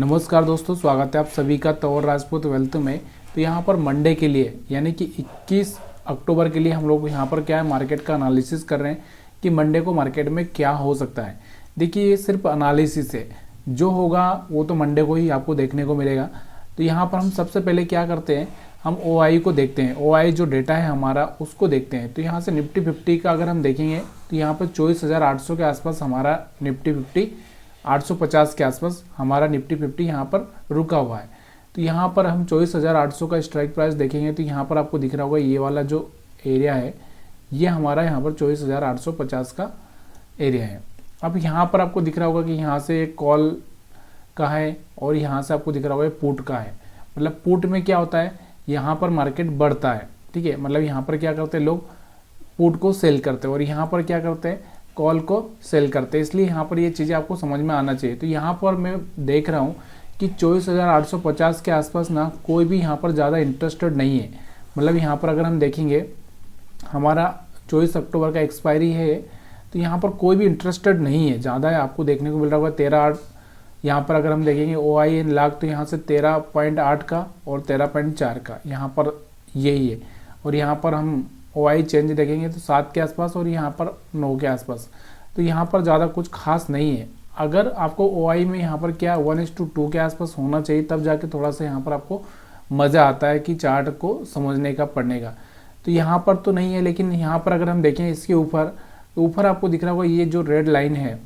नमस्कार दोस्तों, स्वागत है आप सभी का तौर राजपूत वेल्थ में। तो यहाँ पर मंडे के लिए यानी कि 21 अक्टूबर के लिए हम लोग यहाँ पर क्या है मार्केट का एनालिसिस कर रहे हैं कि मंडे को मार्केट में क्या हो सकता है। देखिए ये सिर्फ एनालिसिस है, जो होगा वो तो मंडे को ही आपको देखने को मिलेगा। तो यहाँ पर हम सबसे पहले क्या करते हैं, हम OI को देखते हैं। OI जो डेटा है हमारा उसको देखते हैं। तो यहाँ से निफ्टी 50 का अगर हम देखेंगे तो यहाँ पर 24,800 के आसपास हमारा निफ्टी 50, 850 के आसपास हमारा निफ्टी 50 यहाँ पर रुका हुआ है। तो यहाँ पर हम 24,800 का स्ट्राइक प्राइस देखेंगे तो यहाँ पर आपको दिख रहा होगा ये वाला जो एरिया है ये हमारा यहाँ पर 24,850 का एरिया है। अब यहाँ पर आपको दिख रहा होगा कि यहाँ से एक कॉल का है और यहाँ से आपको दिख रहा होगा पुट का है। मतलब पुट में क्या होता है, यहाँ पर मार्केट बढ़ता है, ठीक है। मतलब यहाँ पर क्या करते हैं लोग, पुट को सेल करते हैं और यहाँ पर क्या करते हैं, कॉल को सेल करते हैं। इसलिए यहाँ पर ये चीज़ें आपको समझ में आना चाहिए। तो यहाँ पर मैं देख रहा हूँ कि 24,850 के आसपास ना कोई भी यहाँ पर ज़्यादा इंटरेस्टेड नहीं है। मतलब यहाँ पर अगर हम देखेंगे हमारा 24 अक्टूबर का एक्सपायरी है तो यहाँ पर कोई भी इंटरेस्टेड नहीं है ज़्यादा है। आपको देखने को मिल रहा होगा 13.8। यहाँ पर अगर हम देखेंगे OI लाख तो यहाँ से 13.8 का और 13.4 का यहाँ पर यही है। और यहाँ पर हम OI चेंज देखेंगे तो 7 के आसपास और यहाँ पर 9 के आसपास। तो यहाँ पर ज़्यादा कुछ खास नहीं है। अगर आपको OI में यहाँ पर क्या 1:2 के आसपास होना चाहिए, तब जाके थोड़ा सा यहाँ पर आपको मज़ा आता है कि चार्ट को समझने का, पढ़ने का। तो यहाँ पर तो नहीं है, लेकिन यहाँ पर अगर हम देखें इसके ऊपर, तो ऊपर आपको दिख रहा होगा ये जो रेड लाइन है,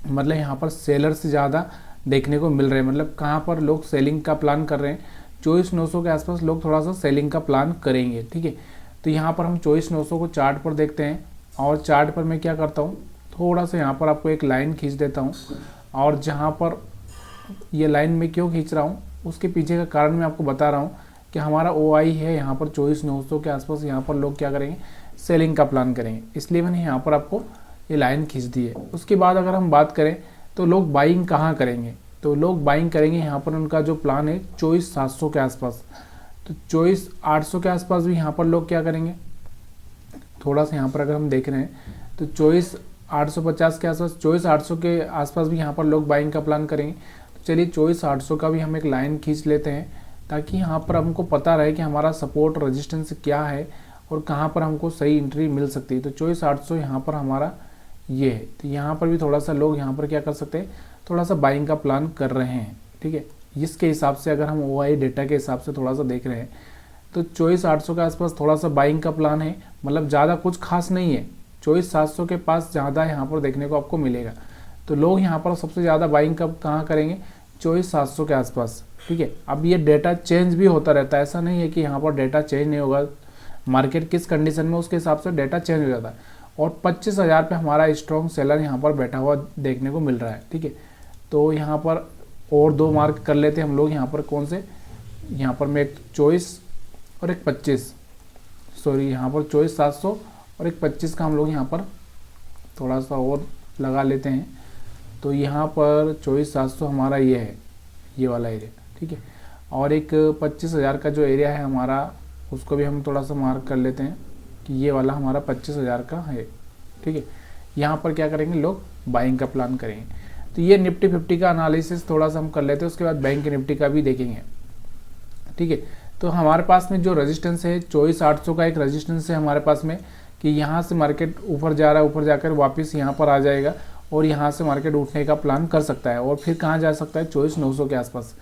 मतलब यहाँ पर सेलर से ज़्यादा देखने को मिल रहे हैं। मतलब कहाँ पर लोग सेलिंग का प्लान कर रहे हैं, 24,900 के आसपास लोग थोड़ा सा सेलिंग का प्लान करेंगे, ठीक है। तो यहाँ पर हम 24,900 को चार्ट पर देखते हैं और चार्ट पर मैं क्या करता हूँ, थोड़ा सा यहाँ पर आपको एक लाइन खींच देता हूँ। और जहाँ पर ये लाइन में क्यों खींच रहा हूँ उसके पीछे का कारण मैं आपको बता रहा हूँ कि हमारा OI है यहाँ पर 24,900 के आसपास, यहाँ पर लोग क्या करेंगे, सेलिंग का प्लान करेंगे। इसलिए मैंने यहाँ पर आपको ये लाइन खींच दी है। उसके बाद अगर हम बात करें तो लोग बाइंग कहाँ करेंगे, तो लोग बाइंग करेंगे यहाँ पर उनका जो प्लान है 24,700 के आसपास। तो 24,800 के आसपास भी यहाँ पर लोग क्या करेंगे, थोड़ा सा यहाँ पर अगर हम देख रहे हैं तो 24,850 के आसपास, 24,800 के आसपास भी यहाँ पर लोग बाइंग का प्लान करेंगे। तो चलिए 24,800 का भी हम एक लाइन खींच लेते हैं ताकि यहाँ पर हमको पता रहे कि हमारा सपोर्ट रेजिस्टेंस क्या है और कहाँ पर हमको सही एंट्री मिल सकती है। तो 24,800 यहाँ पर हमारा ये है। तो यहाँ पर भी थोड़ा सा लोग यहाँ पर क्या कर सकते हैं, थोड़ा सा बाइंग का प्लान कर रहे हैं, ठीक है। इसके हिसाब से अगर हम OI डेटा के हिसाब से थोड़ा सा देख रहे हैं तो 24,800 के आसपास थोड़ा सा बाइंग का प्लान है। मतलब ज़्यादा कुछ खास नहीं है, 24,700 के पास ज़्यादा यहाँ पर देखने को आपको मिलेगा। तो लोग यहाँ पर सबसे ज़्यादा बाइंग कब कहाँ करेंगे, 24,700 के आसपास, ठीक है। अब ये डेटा चेंज भी होता रहता है, ऐसा नहीं है कि यहाँ पर डेटा चेंज नहीं होगा। मार्केट किस कंडीशन में उसके हिसाब से डेटा चेंज हो जाता है। और 25,000 पे हमारा स्ट्रॉन्ग सेलर यहाँ पर बैठा हुआ देखने को मिल रहा है, ठीक है। तो यहाँ पर और दो मार्क कर लेते हैं हम लोग। यहाँ पर कौन से, यहाँ पर मैं एक 24 और एक 25, सॉरी यहाँ पर 24,700 और एक 25 का हम लोग यहाँ पर थोड़ा सा और लगा लेते हैं। तो यहाँ पर 24,700 हमारा ये है, ये वाला एरिया, ठीक है। और एक 25,000 का जो एरिया है हमारा, उसको भी हम थोड़ा सा मार्क कर लेते हैं कि ये वाला हमारा 25,000 का है, ठीक है। यहाँ पर क्या करेंगे, लोग बाइंग का प्लान करेंगे। तो ये निफ्टी 50 का एनालिसिस थोड़ा सा हम कर लेते हैं। उसके बाद बैंक निफ्टी का भी देखेंगे, ठीक है। तो हमारे पास में जो रेजिस्टेंस है 24,800 का एक रेजिस्टेंस है हमारे पास में कि यहाँ से मार्केट ऊपर जा रहा है, ऊपर जाकर वापस यहाँ पर आ जाएगा और यहाँ से मार्केट उठने का प्लान कर सकता है। और फिर कहाँ जा सकता है, 24,900 के आसपास।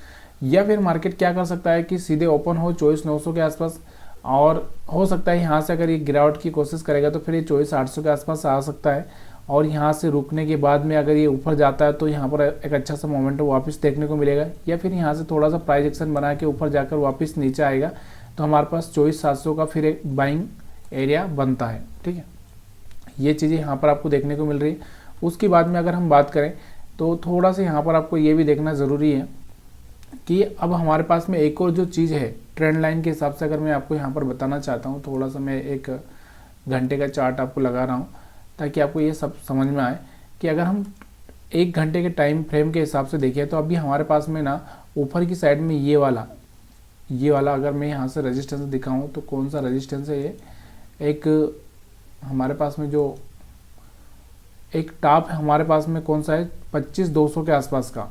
या फिर मार्केट क्या कर सकता है कि सीधे ओपन हो 24,900 के आसपास, और हो सकता है यहाँ से अगर ये गिरावट की कोशिश करेगा तो फिर ये 24,800 के आसपास आ सकता है। और यहाँ से रुकने के बाद में अगर ये ऊपर जाता है तो यहाँ पर एक अच्छा सा मोमेंटम वापस देखने को मिलेगा। या फिर यहाँ से थोड़ा सा प्राइस एक्शन बना के ऊपर जाकर वापस नीचे आएगा तो हमारे पास 24,700 का फिर एक बाइंग एरिया बनता है, ठीक है। ये चीज़ें यहाँ पर आपको देखने को मिल रही है। उसके बाद में अगर हम बात करें तो थोड़ा सा यहाँ पर आपको ये भी देखना ज़रूरी है कि अब हमारे पास में एक और जो चीज़ है ट्रेंड लाइन के हिसाब से, अगर मैं आपको यहाँ पर बताना चाहता हूँ, थोड़ा सा मैं एक घंटे का चार्ट आपको लगा रहा हूँ ताकि आपको ये सब समझ में आए कि अगर हम 1 घंटे के टाइम फ्रेम के हिसाब से देखें तो अभी हमारे पास में ना ऊपर की साइड में ये वाला अगर मैं यहाँ से रेजिस्टेंस दिखाऊँ तो कौन सा रेजिस्टेंस है ये, एक हमारे पास में जो एक टॉप हमारे पास में कौन सा है 25,200 के आसपास का,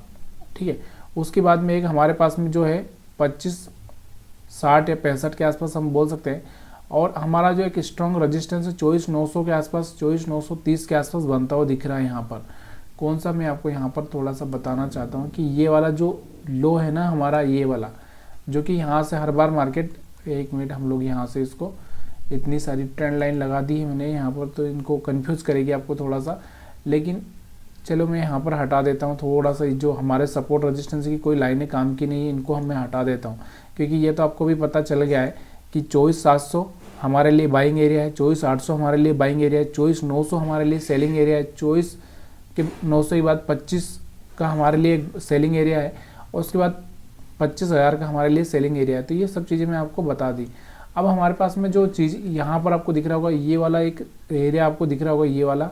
ठीक है। उसके बाद में एक हमारे पास में जो है 2560 या 65 के आसपास हम बोल सकते हैं। और हमारा जो एक स्ट्रॉन्ग रेजिस्टेंस है 24,900 के आसपास, 24,930 के आसपास बनता हुआ दिख रहा है। यहाँ पर कौन सा मैं आपको यहाँ पर थोड़ा सा बताना चाहता हूँ कि ये वाला जो लो है ना हमारा, ये वाला जो कि यहाँ से हर बार मार्केट, एक मिनट हम लोग यहाँ से इसको, इतनी सारी ट्रेंड लाइन लगा दी है मैंने यहाँ पर तो इनको कंफ्यूज करेगी आपको थोड़ा सा, लेकिन चलो मैं यहाँ पर हटा देता हूँ थोड़ा सा। जो हमारे सपोर्ट रेजिस्टेंस की कोई लाइनें काम की नहीं है, इनको मैं हटा देता हूँ, क्योंकि ये तो आपको भी पता चल गया है कि 24,700 हमारे लिए बाइंग एरिया है, 24,800 हमारे लिए बाइंग एरिया है, 24,900 हमारे लिए सेलिंग एरिया है, 24,900 के बाद 25 का हमारे लिए सेलिंग एरिया है, और उसके बाद 25,000 का हमारे लिए सेलिंग एरिया है। तो ये सब चीज़ें मैं आपको बता दी। अब हमारे पास में जो चीज़ यहाँ पर आपको दिख रहा होगा, ये वाला एक एरिया आपको दिख रहा होगा, ये वाला,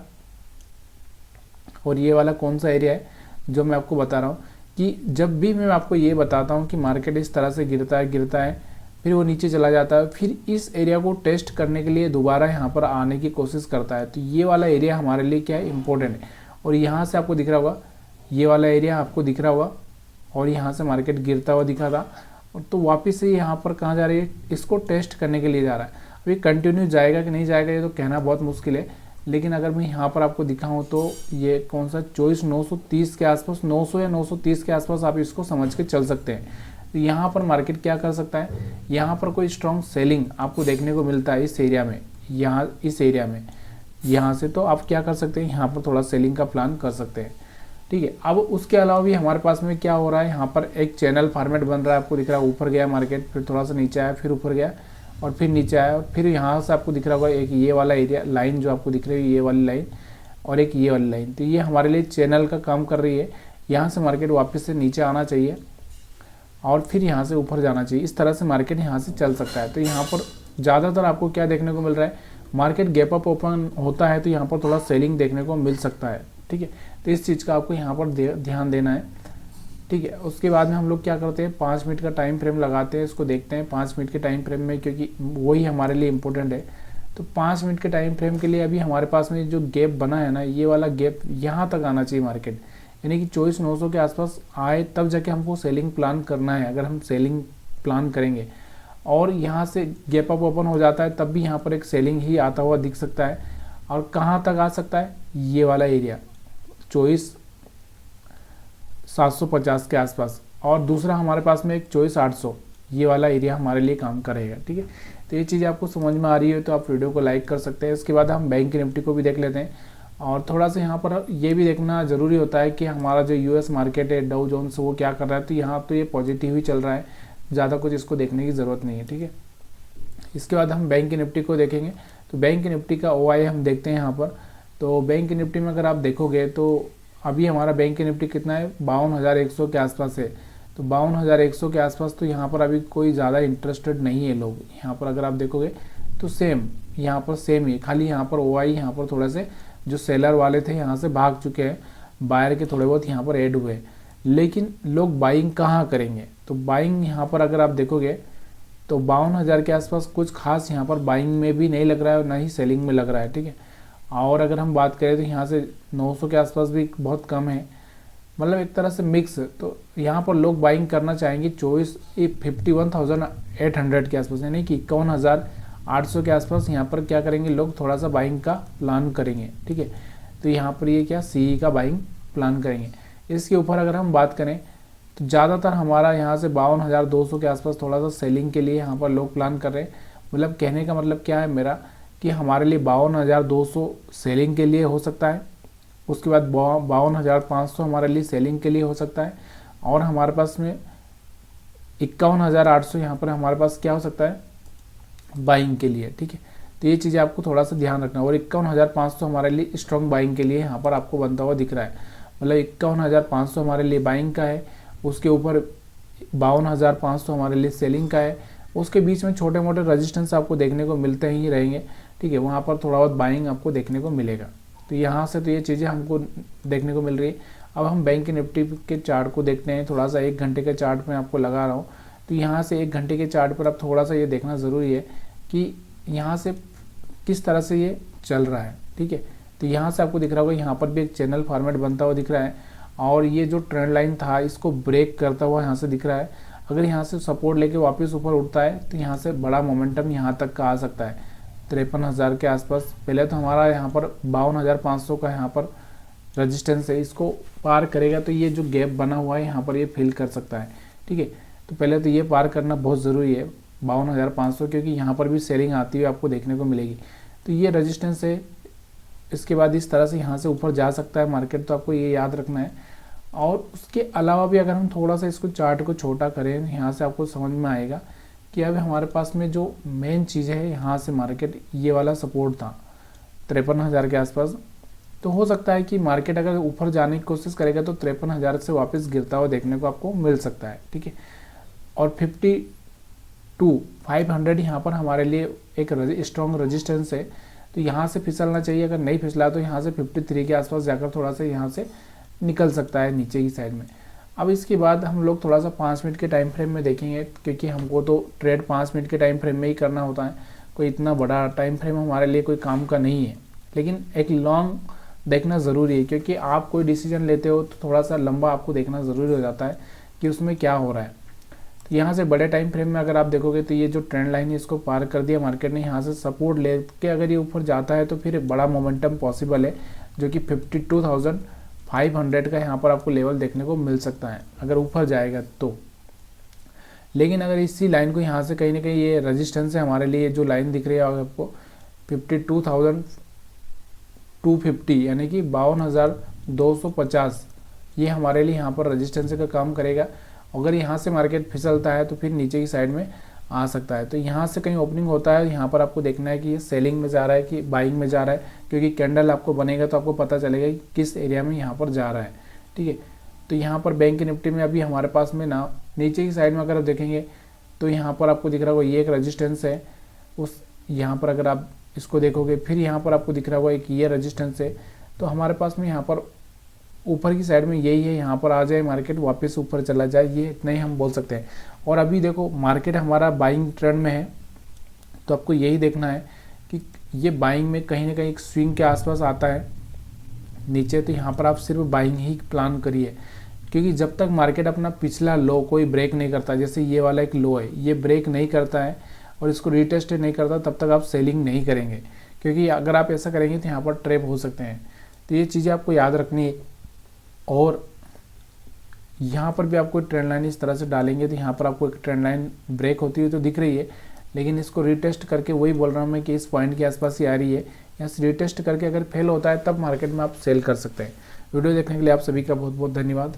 और ये वाला कौन सा एरिया है जो मैं आपको बता रहा हूँ कि जब भी मैं आपको ये बताता हूँ कि मार्केट इस तरह से गिरता है फिर वो नीचे चला जाता है, फिर इस एरिया को टेस्ट करने के लिए दोबारा यहाँ पर आने की कोशिश करता है, तो ये वाला एरिया हमारे लिए क्या है, इंपॉर्टेंट है। और यहाँ से आपको दिख रहा होगा, ये वाला एरिया आपको दिख रहा होगा, और यहाँ से मार्केट गिरता हुआ दिखा था, तो वापस से यहाँ पर कहाँ जा रही है, इसको टेस्ट करने के लिए जा रहा है। अभी कंटिन्यू जाएगा कि नहीं जाएगा ये तो कहना बहुत मुश्किल है, लेकिन अगर मैं यहाँ पर आपको दिखाऊँ तो ये कौन सा 24,930 के आसपास, 900 या 930 के आसपास आप इसको समझ के चल सकते हैं। तो यहाँ पर मार्केट क्या कर सकता है, यहाँ पर कोई स्ट्रॉन्ग सेलिंग आपको देखने को मिलता है इस एरिया में, यहाँ इस एरिया में, यहाँ से तो आप क्या कर सकते हैं, यहाँ पर थोड़ा सेलिंग का प्लान कर सकते हैं, ठीक है। अब उसके अलावा भी हमारे पास में क्या हो रहा है, यहाँ पर एक चैनल फॉर्मेट बन रहा है, आपको दिख रहा है, ऊपर गया मार्केट, फिर थोड़ा सा नीचे आया, फिर ऊपर गया और फिर नीचे आया, और फिर यहाँ से आपको दिख रहा होगा एक ये वाला एरिया लाइन जो आपको दिख रही है, ये वाली लाइन और एक ये वाली लाइन, तो ये हमारे लिए चैनल का काम कर रही है। यहाँ से मार्केट वापस से नीचे आना चाहिए और फिर यहाँ से ऊपर जाना चाहिए, इस तरह से मार्केट यहाँ से चल सकता है। तो यहाँ पर ज़्यादातर आपको क्या देखने को मिल रहा है, मार्केट गैप अप ओपन होता है तो यहाँ पर थोड़ा सेलिंग देखने को मिल सकता है, ठीक है। तो इस चीज़ का आपको यहाँ पर ध्यान देना है, ठीक है। उसके बाद में हम लोग क्या करते हैं, 5 मिनट का टाइम फ्रेम लगाते हैं, इसको देखते हैं 5 मिनट के टाइम फ्रेम में, क्योंकि वही हमारे लिए इम्पोर्टेंट है। तो 5 मिनट के टाइम फ्रेम के लिए अभी हमारे पास में जो गैप बना है ना, ये वाला गैप यहाँ तक आना चाहिए मार्केट, यानी कि 24,900 के आसपास आए तब जाके हमको सेलिंग प्लान करना है। अगर हम सेलिंग प्लान करेंगे और यहाँ से गैप अप ओपन हो जाता है तब भी यहाँ पर एक सेलिंग ही आता हुआ दिख सकता है। और कहाँ तक आ सकता है, ये वाला एरिया 24,750 के आसपास, और दूसरा हमारे पास में एक 24,800, ये वाला एरिया हमारे लिए काम करेगा, ठीक है। तो ये चीज़ आपको समझ में आ रही है तो आप वीडियो को लाइक कर सकते हैं। इसके बाद हम बैंक निफ्टी को भी देख लेते हैं, और थोड़ा सा यहाँ पर ये भी देखना ज़रूरी होता है कि हमारा जो यूएस मार्केट है डाउ जोन्स वो क्या कर रहा है। तो यहाँ तो ये पॉजिटिव ही चल रहा है, ज़्यादा कुछ इसको देखने की ज़रूरत नहीं है, ठीक है। इसके बाद हम बैंक निफ्टी को देखेंगे, तो बैंक निफ्टी का OI हम देखते हैं यहाँ पर। तो बैंक निफ्टी में अगर आप देखोगे तो अभी हमारा बैंक निफ्टी कितना है, 52,100 के आसपास है। तो 52,100 के आसपास, तो यहाँ पर अभी कोई ज़्यादा इंटरेस्टेड नहीं है लोग। यहाँ पर अगर आप देखोगे तो सेम यहाँ पर सेम ही, खाली यहाँ पर OI यहाँ पर थोड़े से जो सेलर वाले थे यहाँ से भाग चुके हैं, बायर के थोड़े बहुत यहाँ पर ऐड हुए, लेकिन लोग बाइंग कहाँ करेंगे। तो बाइंग यहाँ पर अगर आप देखोगे तो 52,000 के आसपास कुछ खास यहाँ पर बाइंग में भी नहीं लग रहा है और ना ही सेलिंग में लग रहा है, ठीक है। और अगर हम बात करें तो यहाँ से 900 के आसपास भी बहुत कम है, मतलब एक तरह से मिक्स। तो यहाँ पर लोग बाइंग करना चाहेंगे 51,800 के आसपास, यानी कि 51,800 के आसपास यहाँ पर क्या करेंगे लोग, थोड़ा सा बाइंग का प्लान करेंगे, ठीक है। तो यहाँ पर ये क्या CE का बाइंग प्लान करेंगे। इसके ऊपर अगर हम बात करें तो ज़्यादातर हमारा यहाँ से 52,200 के आसपास थोड़ा सा सेलिंग के लिए यहाँ पर लोग प्लान कर रहे हैं। मतलब कहने का मतलब क्या है मेरा कि हमारे लिए 52,200 सेलिंग के लिए हो सकता है, उसके बाद 52,500 हमारे लिए सेलिंग के लिए हो सकता है, और हमारे पास में 51,800 यहाँ पर हमारे पास क्या हो सकता है, बाइंग के लिए, ठीक है। तो ये चीज़ें आपको थोड़ा सा ध्यान रखना। और 51,500 हमारे लिए स्ट्रॉन्ग बाइंग के लिए यहाँ पर आपको बनता हुआ दिख रहा है, मतलब 51,500 हमारे लिए बाइंग का है, उसके ऊपर 52,500 हमारे लिए सेलिंग का है, उसके बीच में छोटे मोटे रेजिस्टेंस आपको देखने को मिलते ही रहेंगे, ठीक है। वहाँ पर थोड़ा बहुत बाइंग आपको देखने को मिलेगा। तो यहाँ से तो ये चीज़ें हमको देखने को मिल रही है। अब हम बैंक निफ्टी के चार्ट को देखते हैं, थोड़ा सा 1 घंटे के चार्ट में आपको लगा रहा हूँ। तो यहाँ से 1 घंटे के चार्ट पर अब थोड़ा सा ये देखना ज़रूरी है कि यहाँ से किस तरह से ये चल रहा है, ठीक है। तो यहाँ से आपको दिख रहा होगा, यहाँ पर भी एक चैनल फॉर्मेट बनता हुआ दिख रहा है, और ये जो ट्रेंड लाइन था इसको ब्रेक करता हुआ यहाँ से दिख रहा है। अगर यहाँ से सपोर्ट लेके वापस ऊपर उठता है तो यहाँ से बड़ा मोमेंटम यहाँ तक का आ सकता है 53,000 के आसपास। पहले तो हमारा यहाँ पर 52,500 का यहाँ पर रेजिस्टेंस है, इसको पार करेगा तो ये जो गैप बना हुआ है यहाँ पर ये फिल कर सकता है। ठीक है, तो पहले तो ये पार करना बहुत ज़रूरी है 52,500, क्योंकि यहाँ पर भी सेलिंग आती हुई आपको देखने को मिलेगी। तो ये रेजिस्टेंस है, इसके बाद इस तरह से यहाँ से ऊपर जा सकता है मार्केट, तो आपको ये याद रखना है। और उसके अलावा भी अगर हम थोड़ा सा इसको चार्ट को छोटा करें, यहाँ से आपको समझ में आएगा कि अब हमारे पास में जो मेन चीज़ है, यहाँ से मार्केट ये वाला सपोर्ट था 53,000 के आसपास। तो हो सकता है कि मार्केट अगर ऊपर जाने की कोशिश करेगा तो 53,000 से वापस गिरता हुआ देखने को आपको मिल सकता है। ठीक है, और 52,500 यहाँ पर हमारे लिए एक स्ट्रॉन्ग रेजिस्टेंस है, तो यहाँ से फिसलना चाहिए। अगर नहीं फिसला तो यहाँ से 53 के आसपास जाकर थोड़ा सा यहाँ से निकल सकता है नीचे की साइड में। अब इसके बाद हम लोग थोड़ा सा 5 मिनट के टाइम फ्रेम में देखेंगे, क्योंकि हमको तो ट्रेड 5 मिनट के टाइम फ्रेम में ही करना होता है। कोई इतना बड़ा टाइम फ्रेम हमारे लिए कोई काम का नहीं है, लेकिन एक लॉन्ग देखना ज़रूरी है, क्योंकि आप कोई डिसीजन लेते हो तो थोड़ा सा लंबा आपको देखना ज़रूरी हो जाता है कि उसमें क्या हो रहा है। तो यहाँ से बड़े टाइम फ्रेम में अगर आप देखोगे तो ये जो ट्रेंड लाइन है इसको पार कर दिया मार्केट ने, यहाँ से सपोर्ट लेके अगर ये ऊपर जाता है तो फिर बड़ा मोमेंटम पॉसिबल है, जो कि 52,500 का यहाँ पर आपको लेवल देखने को मिल सकता है अगर ऊपर जाएगा तो। लेकिन अगर इसी लाइन को यहाँ से कहीं ना कहीं ये रेजिस्टेंस है हमारे लिए, जो लाइन दिख रही है आपको 52,250 यानी कि 52,250, ये हमारे लिए यहाँ पर रेजिस्टेंस का काम करेगा। अगर यहाँ से मार्केट फिसलता है तो फिर नीचे की साइड में आ सकता है। तो यहाँ से कहीं ओपनिंग होता है, यहाँ पर आपको देखना है कि ये सेलिंग में जा रहा है कि बाइंग में जा रहा है, क्योंकि कैंडल आपको बनेगा तो आपको पता चलेगा कि किस एरिया में यहाँ पर जा रहा है। ठीक है, तो यहाँ पर बैंक निफ्टी में अभी हमारे पास में ना नीचे की साइड में अगर आप देखेंगे तो यहाँ पर आपको दिख रहा होगा ये एक रेजिस्टेंस है, उस यहाँ पर अगर आप इसको देखोगे फिर यहाँ पर आपको दिख रहा होगा एक ये रेजिस्टेंस है। तो हमारे पास में यहाँ पर ऊपर की साइड में यही है, यहाँ पर आ जाए मार्केट वापस ऊपर चला जाए, ये इतना ही हम बोल सकते हैं। और अभी देखो मार्केट हमारा बाइंग ट्रेंड में है, तो आपको यही देखना है कि ये बाइंग में कहीं ना कहीं एक स्विंग के आसपास आता है नीचे, तो यहाँ पर आप सिर्फ बाइंग ही प्लान करिए, क्योंकि जब तक मार्केट अपना पिछला लो कोई ब्रेक नहीं करता, जैसे ये वाला एक लो है ये ब्रेक नहीं करता है और इसको रिटेस्ट नहीं करता, तब तक आप सेलिंग नहीं करेंगे, क्योंकि अगर आप ऐसा करेंगे तो यहाँ पर ट्रैप हो सकते हैं। तो ये चीज़ें आपको याद रखनी है। और यहाँ पर भी आपको ट्रेंड लाइन इस तरह से डालेंगे तो यहाँ पर आपको एक ट्रेंड लाइन ब्रेक होती हुई तो दिख रही है, लेकिन इसको रिटेस्ट करके वही बोल रहा हूँ मैं कि इस पॉइंट के आसपास ही आ रही है, यहाँ से रिटेस्ट करके अगर फेल होता है तब मार्केट में आप सेल कर सकते हैं। वीडियो देखने के लिए आप सभी का बहुत बहुत धन्यवाद।